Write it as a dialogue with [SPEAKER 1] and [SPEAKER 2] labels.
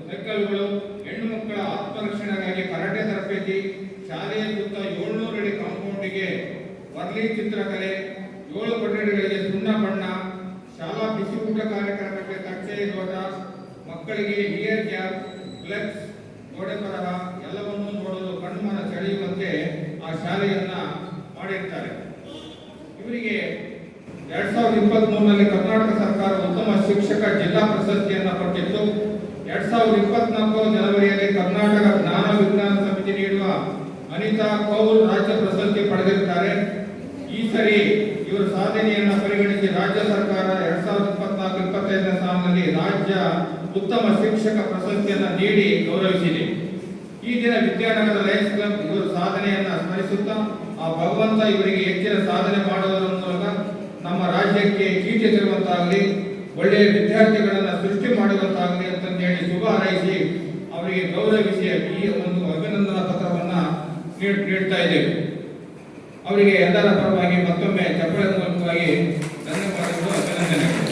[SPEAKER 1] ಸೈಕಲ್ಗಳು, ಹೆಣ್ಣು ಮಕ್ಕಳ ಆತ್ಮರಕ್ಷಣೆಗಾಗಿ ಕರಾಟೆ ತರಬೇತಿ, ಶಾಲೆಯ ಸುತ್ತ 700 ಅಡಿ ಕಾಂಪೌಂಡಿಗೆ ವರ್ಲಿ ಚಿತ್ರಕಲೆ, 7 ಕೊಠಡಿಗಳಿಗೆ ಸುಣ್ಣ ಬಣ್ಣ, ಶಾಲಾ ಬಿಸಿಯೂಟ ಕಾರ್ಯಕ್ರಮಕ್ಕೆ ತಟ್ಟೆ ನೋಟ, ಮಕ್ಕಳಿಗೆ ಇಯರ್ ಕ್ಯಾಪ್, ಫ್ಲೆಕ್ಸ್, ಗೋಡೆ ಬರಹ ಎಲ್ಲವನ್ನೂ ನೋಡಲು ಕಣ್ಮನ ಸೆಳೆಯುವಂತೆ ಆ ಶಾಲೆಯನ್ನ ಮಾಡಿರ್ತಾರೆ. ಇವರಿಗೆ 2023ರಲ್ಲಿ ಕರ್ನಾಟಕ ಸರ್ಕಾರ ಉತ್ತಮ ಶಿಕ್ಷಕ ಜಿಲ್ಲಾ ಪ್ರಶಸ್ತಿಯನ್ನು ಕೊಟ್ಟಿತ್ತು. 2024 ಜನವರಿಯಲ್ಲಿ ಕರ್ನಾಟಕ ಜ್ಞಾನ ವಿಜ್ಞಾನ ಸಮಿತಿ ನೀಡುವ ಅನಿತಾ ಕೌಲ್ ರಾಜ್ಯ ಪ್ರಶಸ್ತಿ ಪಡೆದಿರುತ್ತಾರೆ. ಈ ಸರಿ ಇವರ ಸಾಧನೆಯನ್ನು ಪರಿಗಣಿಸಿ ರಾಜ್ಯ ಸರ್ಕಾರ 2024-25ನೇ ಸಾಲಿನಲ್ಲಿ ರಾಜ್ಯ ಉತ್ತಮ ಶಿಕ್ಷಕ ಪ್ರಶಸ್ತಿಯನ್ನು ನೀಡಿ ಗೌರವಿಸಿದೆ. ಈ ದಿನ ವಿದ್ಯಾನಗರ ಲಯನ್ಸ್ ಕ್ಲಬ್ ಇವರ ಸಾಧನೆಯನ್ನು ಸ್ಮರಿಸುತ್ತಾ ಆ ಭಗವಂತ ಇವರಿಗೆ ಹೆಚ್ಚಿನ ಸಾಧನೆ ಮಾಡುವುದರ ಮೂಲಕ ನಮ್ಮ ರಾಜ್ಯಕ್ಕೆ ಕೀರ್ತಿ ತರುವಂತಾಗಲಿ, ಒಳ್ಳೆಯ ವಿದ್ಯಾರ್ಥಿಗಳನ್ನು ಸೃಷ್ಟಿ ಮಾಡುವಂತಾಗಲಿ ಅಂತಂದೇಳಿ ಶುಭ ಹಾರೈಸಿ ಅವರಿಗೆ ಗೌರವಿಸಿ ಈ ಒಂದು ಅಭಿನಂದನಾ ಪತ್ರವನ್ನು ನೀಡ್ತಾ ಇದ್ದೇವೆ. ಅವರಿಗೆ ಎಲ್ಲರ ಪರವಾಗಿ ಮತ್ತೊಮ್ಮೆ ಚಪ್ಪಳ ಮೂಲಕವಾಗಿ ಧನ್ಯವಾದಗಳು, ಅಭಿನಂದನೆಗಳು.